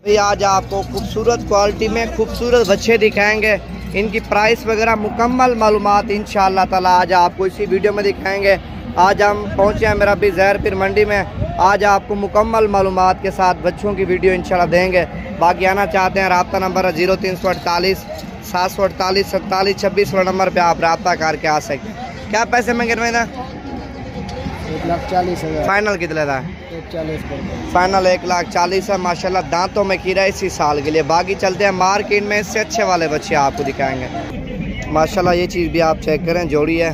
भाई आज आपको खूबसूरत क्वालिटी में खूबसूरत बच्चे दिखाएंगे। इनकी प्राइस वगैरह मुकम्मल मालूमात इंशाअल्लाह ताला आज आपको इसी वीडियो में दिखाएंगे। आज हम पहुंचे हैं मेरा भी ज़हर पीर मंडी में। आज आपको मुकम्मल मालूमात के साथ बच्चों की वीडियो इंशाल्लाह देंगे। बाकी आना चाहते हैं रब्ता नंबर है 0348 748 47 26 नंबर पे आप रब्ता करके आ सकते हैं। क्या पैसे मांगे ना? 1,40,000 फाइनल कितने था? 1,40,000 फाइनल 1,40,000 है। माशाल्लाह दांतों में कीड़ा इसी साल के लिए। बाकी चलते हैं मार्केट में, इससे अच्छे वाले बच्चे आपको दिखाएंगे। माशाल्लाह ये चीज़ भी आप चेक करें, जोड़ी है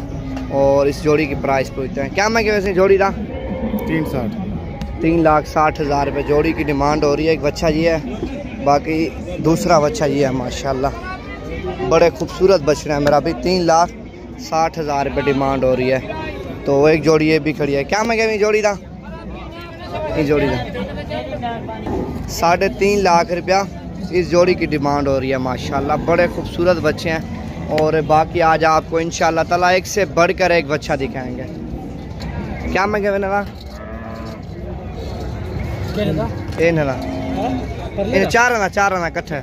और इस जोड़ी की प्राइस पूछते हैं। क्या मांगे वैसे जोड़ी था? 3,60,000 रुपये जोड़ी की डिमांड हो रही है। एक बच्चा ये है, बाकी दूसरा बच्चा ये है। माशाल्लाह बड़े खूबसूरत बछड़े हैं। मेरा भी 3,60,000 रुपये डिमांड हो रही है। तो एक जोड़ी ये भी खड़ी है। क्या मांगे जोड़ी था? ये जोड़ी था 3.5 लाख रुपया इस जोड़ी की डिमांड हो रही है। माशाल्लाह बड़े खूबसूरत बच्चे हैं। और बाकी आज आपको इंशाल्लाह ताला एक से बढ़कर एक बच्चा दिखाएंगे। क्या मांगे मैंने चार आना कट्ठे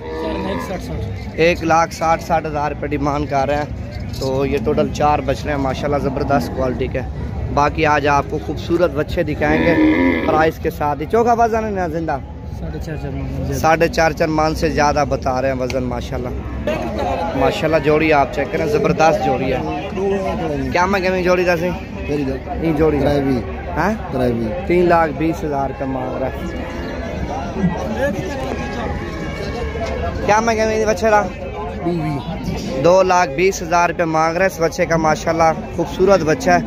1,60,000 रुपये डिमांड कर रहे हैं। तो ये टोटल 4 बछड़े हैं माशाल्लाह ज़बरदस्त क्वालिटी के। बाकी आज आपको खूबसूरत बच्चे दिखाएंगे प्राइस के साथ ही। चौका वजन है ना जिंदा 4.5 मन से ज़्यादा बता रहे हैं वजन। माशाल्लाह जोड़ी आप चेक करें, ज़बरदस्त जोड़ी है। क्या मांगे जोड़ी का सी? ये जोड़ी 3,20,000 का मांग रहा है। क्या मांगे मेरी बच्चे का? 2,20,000 रुपये मांग रहे हैं इस बच्चे का। माशाल्लाह खूबसूरत बच्चा है।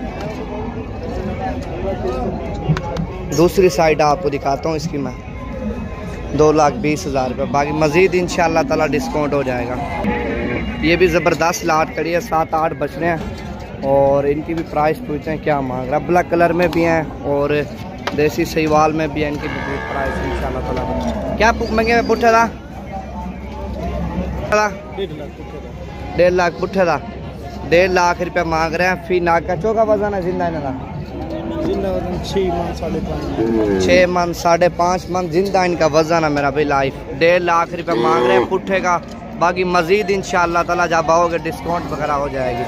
दूसरी साइड आपको दिखाता हूँ इसकी मैं। 2,20,000 रुपये। बाकी मज़ीद इंशाअल्लाह ताला डिस्काउंट हो जाएगा। ये भी ज़बरदस्त लाट करी है। 7-8 बछड़े हैं और इनकी भी प्राइस पूछते हैं क्या मांग रहा है। ब्लैक कलर में भी हैं और देसी सहीवाल में भी है। इनकी भी प्राइस इंशाअल्लाह ताला। क्या मांगे पुट्ठे था? 1.5 लाख पुट्ठे था। 1.5 लाख रुपये मांग रहे हैं। फी नाक का चौका वजन है जिंदा इनका 6 मन 5.5 मन जिंदा इनका वजन है मेरा भाई लाइफ। 1.5 लाख रुपये मांग रहे हैं पुट्ठे का। बाकी मज़ीद इंशाअल्लाह ताला जब आओगे डिस्काउंट वगैरह हो जाएगी।